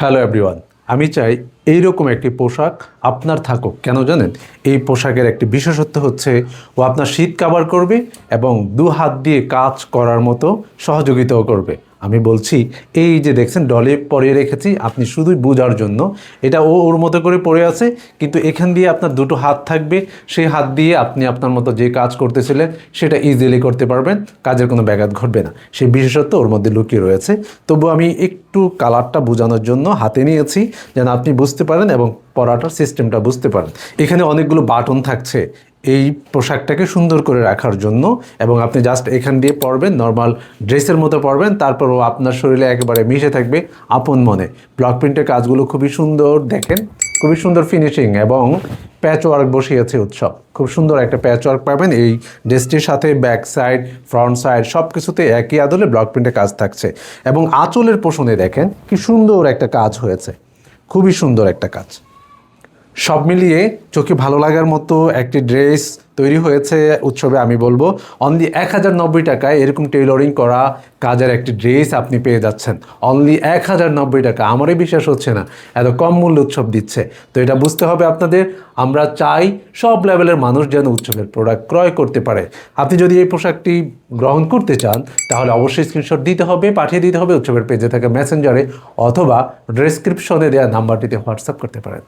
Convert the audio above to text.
Hello everyone, আমি চাই এইরকম একটি পোশাক আপনার থাকুক। কেন জানেন? এই পোশাকের একটি বিশেষত্ব হচ্ছে ও আপনার শীত কাভার করবে এবং দু হাত দিয়ে কাজ করার মতো সহযোগিতাও করবে। আমি বলছি, এই যে দেখছেন ডলে পরিয়ে রেখেছি, আপনি শুধুই বোঝার জন্য। এটা ওর মতো করে পড়ে আছে, কিন্তু এখান দিয়ে আপনার দুটো হাত থাকবে। সেই হাত দিয়ে আপনি আপনার মতো যে কাজ করতেছিলেন সেটা ইজিলি করতে পারবেন, কাজের কোনো ব্যাঘাত ঘটবে না। সেই বিশেষত্ব ওর মধ্যে লুকিয়ে রয়েছে। তবু আমি একটু কালারটা বোঝানোর জন্য হাতে নিয়েছি, যেন আপনি বুঝতে পারেন এবং পরাটার সিস্টেমটা বুঝতে পারেন। এখানে অনেকগুলো বাটন থাকছে এই পোশাকটাকে সুন্দর করে রাখার জন্য, এবং আপনি জাস্ট এখান দিয়ে পরবেন, নর্মাল ড্রেসের মতো পরবেন, তারপরও আপনার শরীরে একেবারে মিশে থাকবে আপন মনে। ব্লক প্রিন্টের কাজগুলো খুবই সুন্দর, দেখেন খুবই সুন্দর ফিনিশিং, এবং প্যাচ ওয়ার্ক বসিয়েছে উৎসব। খুব সুন্দর একটা প্যাচ ওয়ার্ক পাবেন এই ড্রেসটির সাথে। ব্যাক সাইড, ফ্রন্ট সাইড সব কিছুতে একই আদলে ব্লক প্রিন্টের কাজ থাকছে, এবং আঁচলের পোষণে দেখেন কি সুন্দর একটা কাজ হয়েছে, খুবই সুন্দর একটা কাজ। সব মিলিয়ে চোখে ভালো লাগার মতো একটি ড্রেস তৈরি হয়েছে উৎসবে। আমি বলবো অনলি 1090 টাকায় এরকম টেইলরিং করা কাজের একটি ড্রেস আপনি পেয়ে যাচ্ছেন। অনলি 1090 টাকা। আমারই বিশ্বাস হচ্ছে না এত কম মূল্যে উৎসব দিচ্ছে। তো এটা বুঝতে হবে আপনাদের। আমরা চাই সব লেভেলের মানুষ যেন উৎসবের প্রোডাক্ট ক্রয় করতে পারে। আপনি যদি এই পোশাকটি গ্রহণ করতে চান তাহলে অবশ্যই স্ক্রিনশট দিতে হবে, পাঠিয়ে দিতে হবে উৎসবের পেজে থাকা মেসেঞ্জারে, অথবা ডেসক্রিপশনে দেওয়া নাম্বারটিতে হোয়াটসঅ্যাপ করতে পারেন।